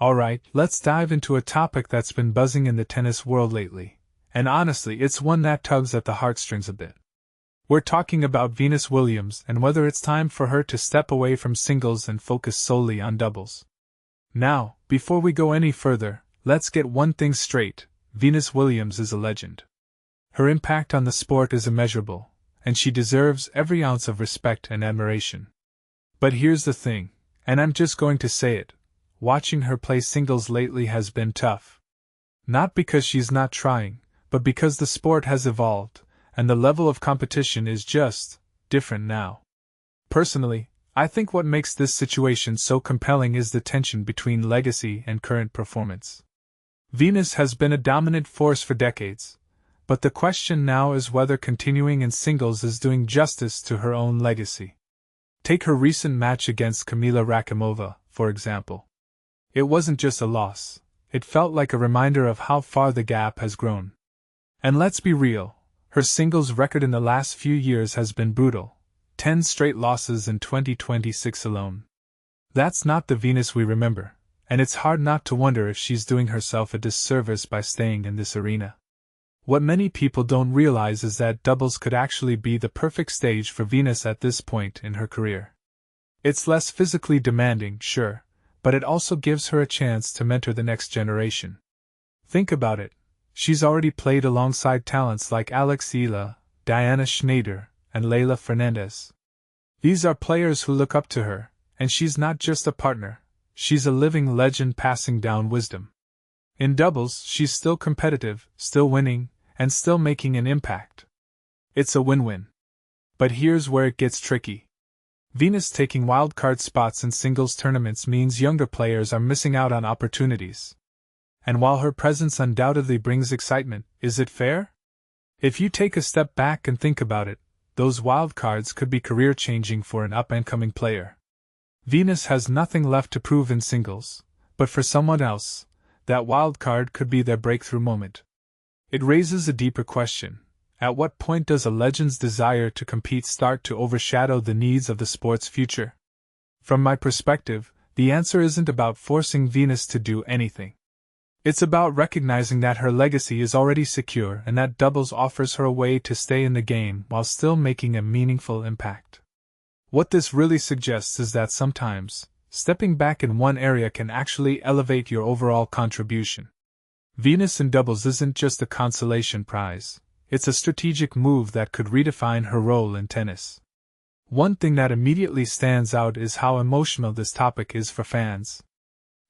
Alright, let's dive into a topic that's been buzzing in the tennis world lately, and honestly, it's one that tugs at the heartstrings a bit. We're talking about Venus Williams and whether it's time for her to step away from singles and focus solely on doubles. Now, before we go any further, let's get one thing straight: Venus Williams is a legend. Her impact on the sport is immeasurable, and she deserves every ounce of respect and admiration. But here's the thing, and I'm just going to say it: watching her play singles lately has been tough. Not because she's not trying, but because the sport has evolved, and the level of competition is just different now. Personally, I think what makes this situation so compelling is the tension between legacy and current performance. Venus has been a dominant force for decades, but the question now is whether continuing in singles is doing justice to her own legacy. Take her recent match against Kamila Rakimova, for example. It wasn't just a loss, it felt like a reminder of how far the gap has grown. And let's be real, her singles record in the last few years has been brutal: 10 straight losses in 2026 alone. That's not the Venus we remember, and it's hard not to wonder if she's doing herself a disservice by staying in this arena. What many people don't realize is that doubles could actually be the perfect stage for Venus at this point in her career. It's less physically demanding, sure, but it also gives her a chance to mentor the next generation. Think about it. She's already played alongside talents like Alex Ila, Diana Schneider, and Leylah Fernandez. These are players who look up to her, and she's not just a partner, she's a living legend passing down wisdom. In doubles, she's still competitive, still winning, and still making an impact. It's a win-win. But here's where it gets tricky. Venus taking wildcard spots in singles tournaments means younger players are missing out on opportunities. And while her presence undoubtedly brings excitement, is it fair? If you take a step back and think about it, those wildcards could be career-changing for an up-and-coming player. Venus has nothing left to prove in singles, but for someone else, that wildcard could be their breakthrough moment. It raises a deeper question: at what point does a legend's desire to compete start to overshadow the needs of the sport's future? From my perspective, the answer isn't about forcing Venus to do anything. It's about recognizing that her legacy is already secure and that doubles offers her a way to stay in the game while still making a meaningful impact. What this really suggests is that sometimes, stepping back in one area can actually elevate your overall contribution. Venus in doubles isn't just a consolation prize, it's a strategic move that could redefine her role in tennis. One thing that immediately stands out is how emotional this topic is for fans.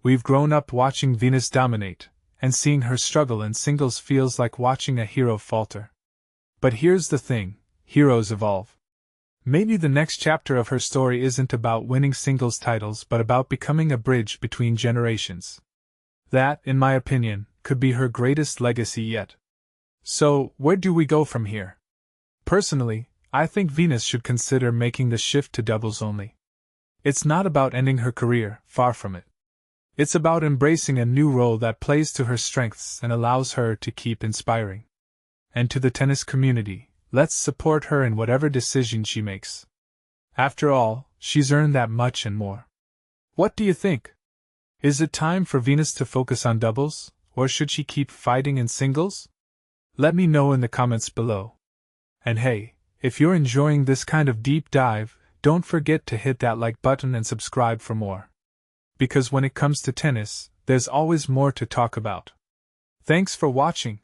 We've grown up watching Venus dominate, and seeing her struggle in singles feels like watching a hero falter. But here's the thing: heroes evolve. Maybe the next chapter of her story isn't about winning singles titles but about becoming a bridge between generations. That, in my opinion, could be her greatest legacy yet. So, where do we go from here? Personally, I think Venus should consider making the shift to doubles only. It's not about ending her career, far from it. It's about embracing a new role that plays to her strengths and allows her to keep inspiring. And to the tennis community, let's support her in whatever decision she makes. After all, she's earned that much and more. What do you think? Is it time for Venus to focus on doubles, or should she keep fighting in singles? Let me know in the comments below. And hey, if you're enjoying this kind of deep dive, don't forget to hit that like button and subscribe for more. Because when it comes to tennis, there's always more to talk about. Thanks for watching.